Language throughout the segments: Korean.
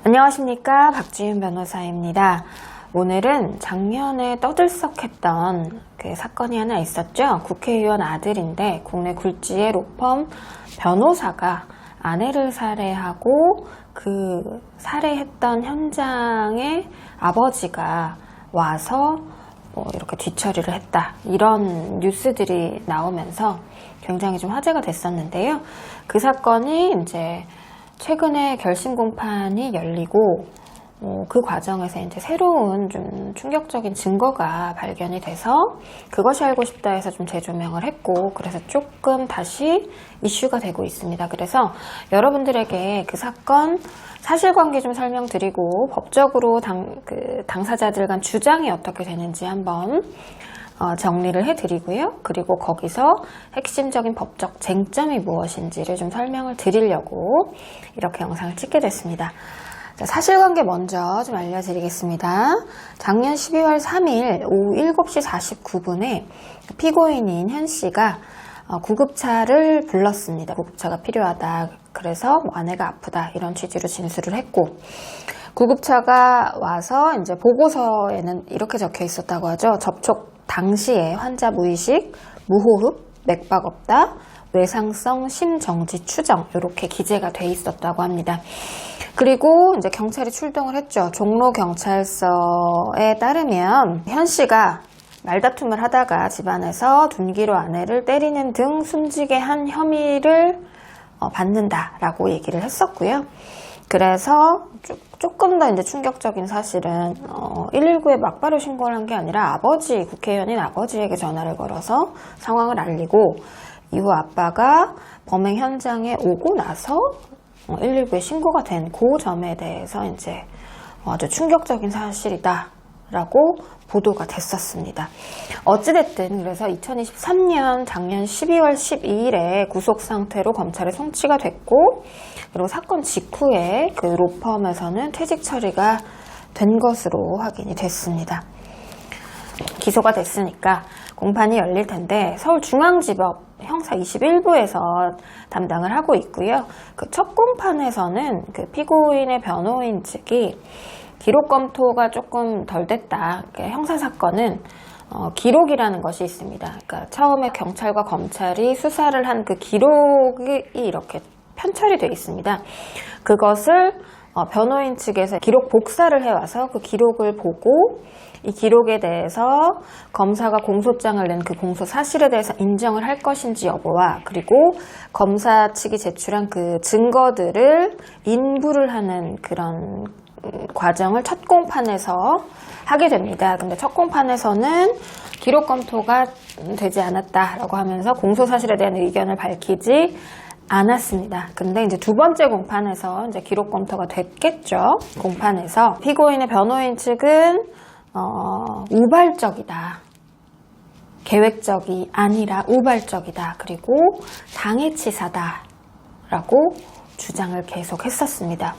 안녕하십니까, 박지윤 변호사입니다. 오늘은 작년에 떠들썩했던 그 사건이 하나 있었죠. 국회의원 아들인데 국내 굴지의 로펌 변호사가 아내를 살해하고 그 살해했던 현장에 아버지가 와서 이렇게 뒤처리를 했다, 이런 뉴스들이 나오면서 굉장히 좀 화제가 됐었는데요. 그 사건이 이제 최근에 결심 공판이 열리고 그 과정에서 이제 새로운 좀 충격적인 증거가 발견이 돼서 그것이 알고 싶다 해서 좀 재조명을 했고, 그래서 조금 다시 이슈가 되고 있습니다. 그래서 여러분들에게 그 사건 사실관계 좀 설명드리고 법적으로 당사자들 간 주장이 어떻게 되는지 한번 정리를 해드리고요. 그리고 거기서 핵심적인 법적 쟁점이 무엇인지를 좀 설명을 드리려고 이렇게 영상을 찍게 됐습니다. 자, 사실관계 먼저 좀 알려드리겠습니다. 작년 12월 3일 오후 7시 49분에 피고인인 현 씨가 구급차를 불렀습니다. 구급차가 필요하다. 그래서 아내가 아프다, 이런 취지로 진술을 했고, 구급차가 와서 이제 보고서에는 이렇게 적혀 있었다고 하죠. 접촉 당시에 환자 무의식, 무호흡, 맥박 없다, 외상성 심정지 추정, 이렇게 기재가 돼 있었다고 합니다. 그리고 이제 경찰이 출동을 했죠. 종로 경찰서에 따르면 현 씨가 말다툼을 하다가 집안에서 둔기로 아내를 때리는 등 숨지게 한 혐의를 받는다라고 얘기를 했었고요. 그래서 조금 더 이제 충격적인 사실은 119에 막바로 신고를 한 게 아니라 국회의원인 아버지에게 전화를 걸어서 상황을 알리고, 이후 아빠가 범행 현장에 오고 나서 119에 신고가 된 그 점에 대해서 이제 아주 충격적인 사실이다라고 보도가 됐었습니다. 어찌됐든 그래서 2023년 작년 12월 12일에 구속 상태로 검찰에 송치가 됐고, 그리고 사건 직후에 그 로펌에서는 퇴직 처리가 된 것으로 확인이 됐습니다. 기소가 됐으니까 공판이 열릴 텐데 서울중앙지법 형사 21부에서 담당을 하고 있고요. 그 첫 공판에서는 그 피고인의 변호인 측이 기록 검토가 조금 덜 됐다. 그러니까 형사사건은 기록이라는 것이 있습니다. 그러니까 처음에 경찰과 검찰이 수사를 한 그 기록이 이렇게 편철이 되어 있습니다. 그것을 변호인 측에서 기록 복사를 해와서 그 기록을 보고, 이 기록에 대해서 검사가 공소장을 낸 그 공소 사실에 대해서 인정을 할 것인지 여부와, 그리고 검사 측이 제출한 그 증거들을 인부를 하는 그런 과정을 첫 공판에서 하게 됩니다. 근데 첫 공판에서는 기록 검토가 되지 않았다라고 하면서 공소 사실에 대한 의견을 밝히지 않았습니다. 근데 이제 두 번째 공판에서 이제 기록 검토가 됐겠죠. 공판에서 피고인의 변호인 측은 우발적이다, 계획적이 아니라 우발적이다, 그리고 당해치사다라고 주장을 계속 했었습니다.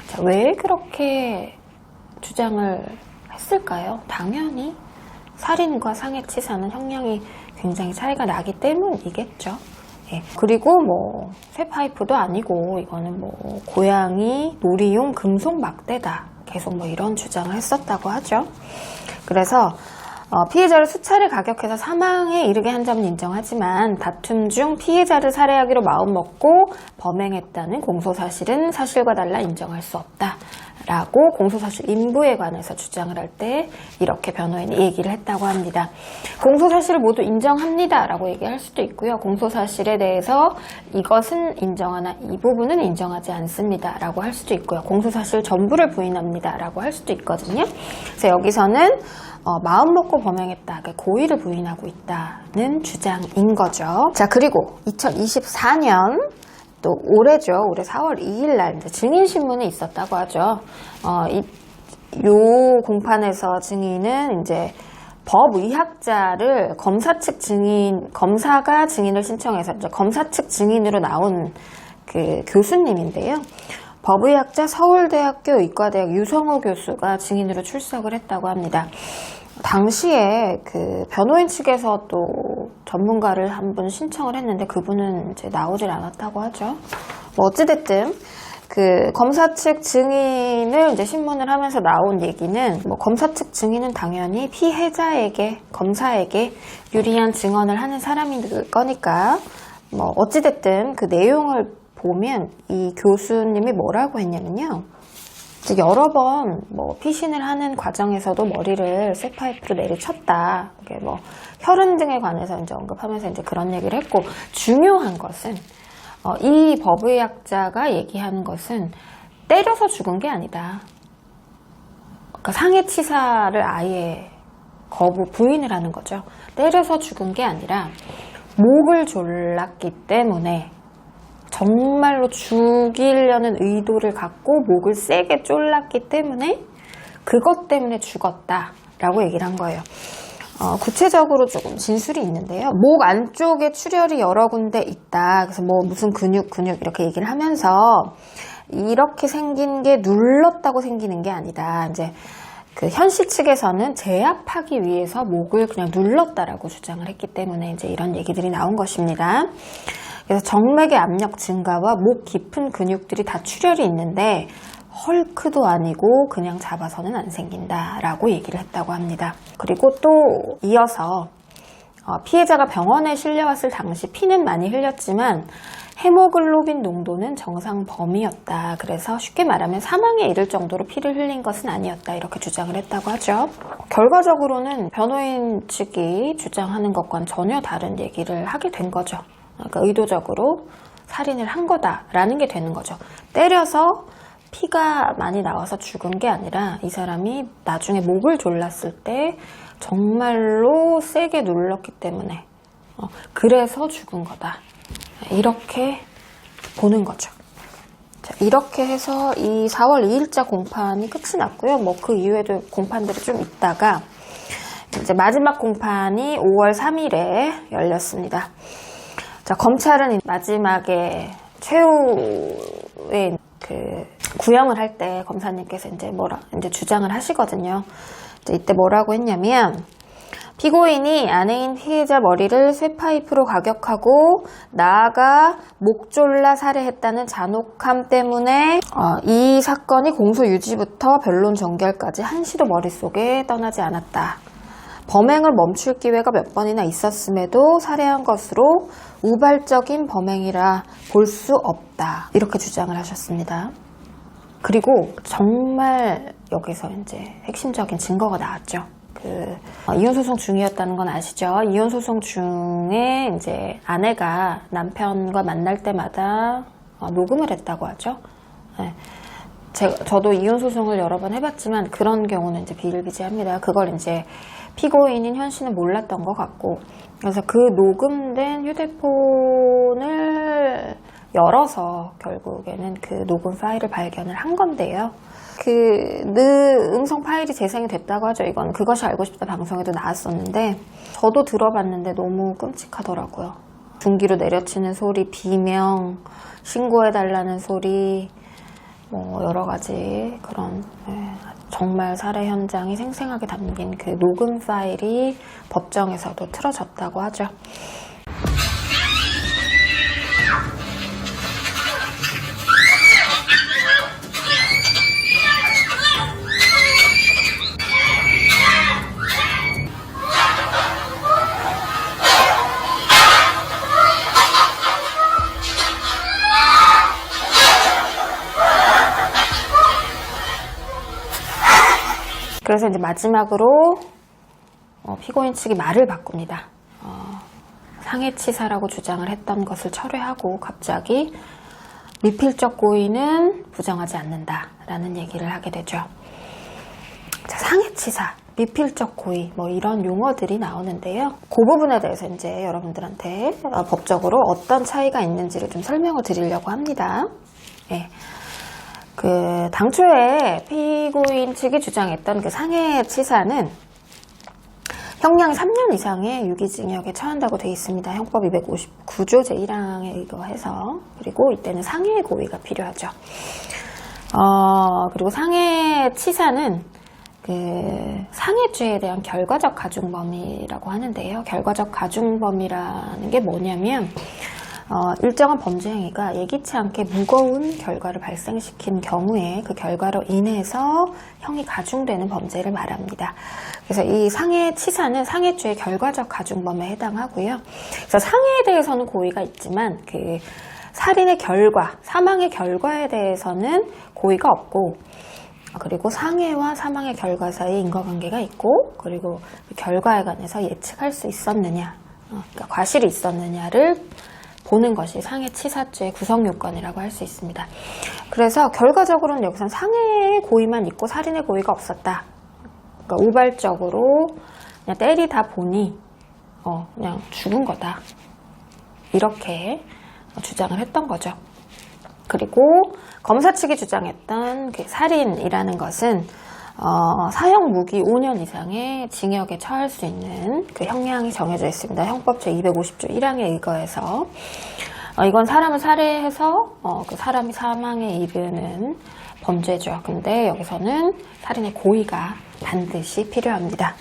자, 왜 그렇게 주장을 했을까요? 당연히 살인과 상해치사는 형량이 굉장히 차이가 나기 때문이겠죠. 예. 그리고 쇠파이프도 아니고 이거는 고양이 놀이용 금속 막대다, 계속 이런 주장을 했었다고 하죠. 그래서 피해자를 수차례 가격해서 사망에 이르게 한 점은 인정하지만 다툼 중 피해자를 살해하기로 마음먹고 범행했다는 공소사실은 사실과 달라 인정할 수 없다라고 공소사실 인부에 관해서 주장을 할 때 이렇게 변호인이 얘기를 했다고 합니다. 공소사실을 모두 인정합니다라고 얘기할 수도 있고요. 공소사실에 대해서 이것은 인정하나 이 부분은 인정하지 않습니다라고 할 수도 있고요. 공소사실 전부를 부인합니다라고 할 수도 있거든요. 그래서 여기서는 마음 먹고 범행했다, 고의를 부인하고 있다는 주장인 거죠. 자, 그리고 2024년 또 올해죠. 올해 4월 2일 날 증인신문이 있었다고 하죠. 요 공판에서 증인은 이제 법의학자를 검사가 증인을 신청해서 이제 검사 측 증인으로 나온 그 교수님인데요. 법의학자 서울대학교 의과대학 유성호 교수가 증인으로 출석을 했다고 합니다. 당시에 그 변호인 측에서 또 전문가를 한 분 신청을 했는데 그분은 이제 나오질 않았다고 하죠. 어찌됐든 그 검사 측 증인을 이제 신문을 하면서 나온 얘기는 뭐 검사 측 증인은 당연히 피해자에게 검사에게 유리한 증언을 하는 사람일 거니까 뭐 어찌됐든 그 내용을 보면 이 교수님이 뭐라고 했냐면요. 여러 번 뭐 피신을 하는 과정에서도 머리를 쇠파이프로 내리쳤다. 이게 뭐 혈흔 등에 관해서 이제 언급하면서 이제 그런 얘기를 했고 중요한 것은 이 법의학자가 얘기하는 것은 때려서 죽은 게 아니다. 그러니까 상해치사를 아예 부인을 하는 거죠. 때려서 죽은 게 아니라 목을 졸랐기 때문에 정말로 죽이려는 의도를 갖고 목을 세게 졸랐기 때문에 그것 때문에 죽었다라고 얘기를 한 거예요. 구체적으로 조금 진술이 있는데요. 목 안쪽에 출혈이 여러 군데 있다. 그래서 뭐 무슨 근육 이렇게 얘기를 하면서 이렇게 생긴 게 눌렀다고 생기는 게 아니다. 이제 그 현씨 측에서는 제압하기 위해서 목을 그냥 눌렀다라고 주장을 했기 때문에 이제 이런 얘기들이 나온 것입니다. 그래서 정맥의 압력 증가와 목 깊은 근육들이 다 출혈이 있는데 헐크도 아니고 그냥 잡아서는 안 생긴다라고 얘기를 했다고 합니다. 그리고 또 이어서 피해자가 병원에 실려왔을 당시 피는 많이 흘렸지만 헤모글로빈 농도는 정상 범위였다. 그래서 쉽게 말하면 사망에 이를 정도로 피를 흘린 것은 아니었다. 이렇게 주장을 했다고 하죠. 결과적으로는 변호인 측이 주장하는 것과는 전혀 다른 얘기를 하게 된 거죠. 그러니까 의도적으로 살인을 한 거다라는 게 되는 거죠. 때려서 피가 많이 나와서 죽은 게 아니라 이 사람이 나중에 목을 졸랐을 때 정말로 세게 눌렀기 때문에 그래서 죽은 거다. 이렇게 보는 거죠. 자, 이렇게 해서 이 4월 2일자 공판이 끝이 났고요. 뭐 그 이후에도 공판들이 좀 있다가 이제 마지막 공판이 5월 3일에 열렸습니다. 자, 검찰은 마지막에 최후의 그 구형을 할 때 검사님께서 이제 주장을 하시거든요. 이때 뭐라고 했냐면 피고인이 아내인 피해자 머리를 쇠파이프로 가격하고 나아가 목 졸라 살해했다는 잔혹함 때문에 이 사건이 공소 유지부터 변론 종결까지 한시도 머릿속에 떠나지 않았다. 범행을 멈출 기회가 몇 번이나 있었음에도 살해한 것으로 우발적인 범행이라 볼 수 없다. 이렇게 주장을 하셨습니다. 그리고 정말 여기서 이제 핵심적인 증거가 나왔죠. 이혼소송 중이었다는 건 아시죠? 이혼소송 중에 이제 아내가 남편과 만날 때마다 녹음을 했다고 하죠. 네. 저도 이혼소송을 여러 번 해봤지만 그런 경우는 이제 비일비재합니다. 그걸 이제 피고인인 현 씨는 몰랐던 것 같고, 그래서 그 녹음된 휴대폰을 열어서 결국에는 그 녹음 파일을 발견을 한 건데요. 음성 파일이 재생이 됐다고 하죠. 이건 그것이 알고 싶다 방송에도 나왔었는데 저도 들어봤는데 너무 끔찍하더라고요. 중기로 내려치는 소리, 비명, 신고해달라는 소리, 뭐 여러 가지 그런 정말 살해 현장이 생생하게 담긴 그 녹음 파일이 법정에서도 틀어졌다고 하죠. 그래서 이제 마지막으로 피고인 측이 말을 바꿉니다. 상해치사라고 주장을 했던 것을 철회하고 갑자기 미필적 고의는 부정하지 않는다라는 얘기를 하게 되죠. 자, 상해치사, 미필적 고의 뭐 이런 용어들이 나오는데요. 그 부분에 대해서 이제 여러분들한테 법적으로 어떤 차이가 있는지를 좀 설명을 드리려고 합니다. 네. 당초에 피고인 측이 주장했던 그 상해치사는 형량이 3년 이상의 유기징역에 처한다고 되어 있습니다. 형법 259조 제1항에 의거해서. 그리고 이때는 상해 고의가 필요하죠. 그리고 상해치사는 상해죄에 대한 결과적 가중범위라고 하는데요. 결과적 가중범위라는 게 뭐냐면 일정한 범죄 행위가 예기치 않게 무거운 결과를 발생시킨 경우에 그 결과로 인해서 형이 가중되는 범죄를 말합니다. 그래서 이 상해치사는 상해죄의 결과적 가중범에 해당하고요. 그래서 상해에 대해서는 고의가 있지만 그 살인의 결과, 사망의 결과에 대해서는 고의가 없고, 그리고 상해와 사망의 결과 사이에 인과관계가 있고, 그리고 그 결과에 관해서 예측할 수 있었느냐, 그러니까 과실이 있었느냐를 보는 것이 상해치사죄의 구성요건이라고 할 수 있습니다. 그래서 결과적으로는 여기선 상해의 고의만 있고 살인의 고의가 없었다. 그러니까 우발적으로 그냥 때리다 보니 그냥 죽은 거다. 이렇게 주장을 했던 거죠. 그리고 검사 측이 주장했던 그 살인이라는 것은 사형 무기 5년 이상의 징역에 처할 수 있는 그 형량이 정해져 있습니다. 형법 제250조 1항에 의거해서 이건 사람을 살해해서 그 사람이 사망에 이르는 범죄죠. 근데 여기서는 살인의 고의가 반드시 필요합니다.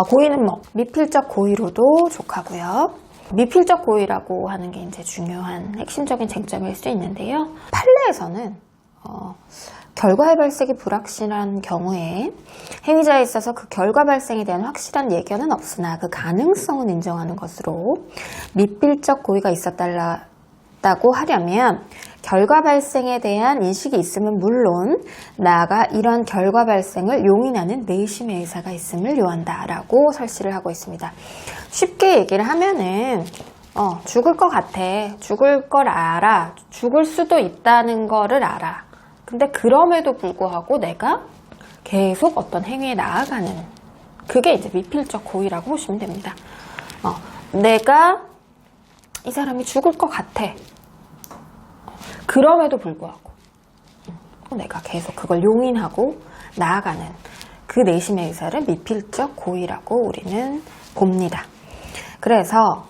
고의는 미필적 고의로도 족하고요. 미필적 고의라고 하는 게 이제 중요한 핵심적인 쟁점일 수 있는데요. 판례에서는 결과의 발생이 불확실한 경우에 행위자에 있어서 그 결과 발생에 대한 확실한 예견은 없으나 그 가능성은 인정하는 것으로 미필적 고의가 있었다고 하려면 결과 발생에 대한 인식이 있으면 물론 나아가 이런 결과 발생을 용인하는 내심의 의사가 있음을 요한다라고 설시를 하고 있습니다. 쉽게 얘기를 하면은 죽을 것 같아, 죽을 걸 알아, 죽을 수도 있다는 거를 알아. 근데 그럼에도 불구하고 내가 계속 어떤 행위에 나아가는, 그게 이제 미필적 고의라고 보시면 됩니다. 내가 이 사람이 죽을 것 같아. 그럼에도 불구하고 내가 계속 그걸 용인하고 나아가는 그 내심의 의사를 미필적 고의라고 우리는 봅니다. 그래서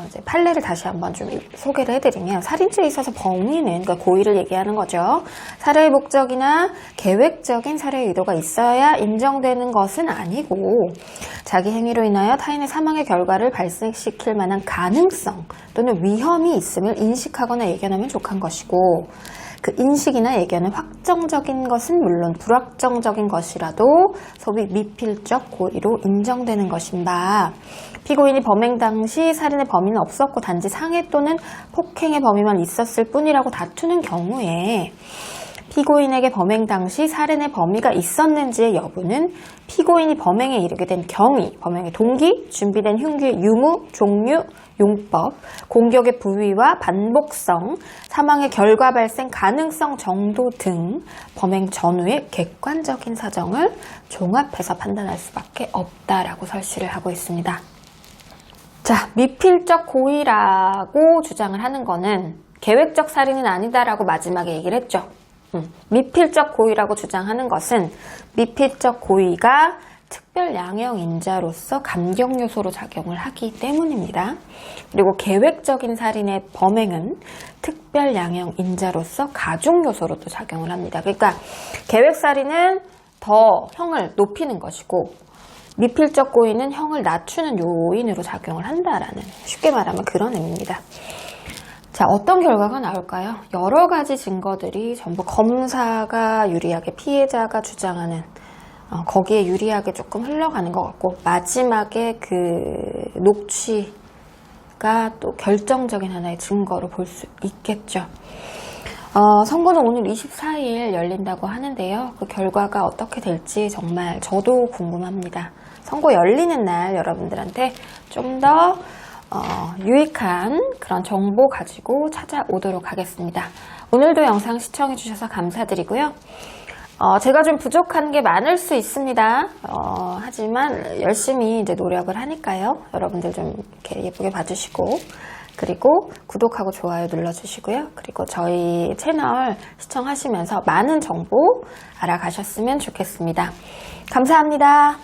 이제 판례를 다시 한번 좀 소개를 해드리면, 살인죄에 있어서 범위는, 그러니까 고의를 얘기하는 거죠. 살해의 목적이나 계획적인 살해의 의도가 있어야 인정되는 것은 아니고, 자기 행위로 인하여 타인의 사망의 결과를 발생시킬 만한 가능성 또는 위험이 있음을 인식하거나 예견하면 족한 것이고, 그 인식이나 예견은 확정적인 것은 물론 불확정적인 것이라도 소위 미필적 고의로 인정되는 것인가. 피고인이 범행 당시 살인의 범인은 없었고 단지 상해 또는 폭행의 범위만 있었을 뿐이라고 다투는 경우에 피고인에게 범행 당시 살인의 범위가 있었는지의 여부는 피고인이 범행에 이르게 된 경위, 범행의 동기, 준비된 흉기의 유무, 종류, 용법, 공격의 부위와 반복성, 사망의 결과 발생 가능성 정도 등 범행 전후의 객관적인 사정을 종합해서 판단할 수밖에 없다라고 설시를 하고 있습니다. 자, 미필적 고의라고 주장을 하는 거는 계획적 살인은 아니다라고 마지막에 얘기를 했죠. 미필적 고의라고 주장하는 것은 미필적 고의가 특별 양형 인자로서 감경 요소로 작용을 하기 때문입니다. 그리고 계획적인 살인의 범행은 특별 양형 인자로서 가중 요소로도 작용을 합니다. 그러니까 계획 살인은 더 형을 높이는 것이고 미필적 고의는 형을 낮추는 요인으로 작용을 한다라는, 쉽게 말하면 그런 의미입니다. 자, 어떤 결과가 나올까요? 여러 가지 증거들이 전부 검사가 유리하게, 피해자가 주장하는 거기에 유리하게 조금 흘러가는 것 같고, 마지막에 그 녹취가 또 결정적인 하나의 증거로 볼 수 있겠죠. 선고는 오늘 24일 열린다고 하는데요. 그 결과가 어떻게 될지 정말 저도 궁금합니다. 선고 열리는 날 여러분들한테 좀 더 유익한 그런 정보 가지고 찾아오도록 하겠습니다. 오늘도 영상 시청해주셔서 감사드리고요. 제가 좀 부족한 게 많을 수 있습니다. 하지만 열심히 이제 노력을 하니까요. 여러분들 좀 이렇게 예쁘게 봐주시고, 그리고 구독하고 좋아요 눌러주시고요. 그리고 저희 채널 시청하시면서 많은 정보 알아가셨으면 좋겠습니다. 감사합니다.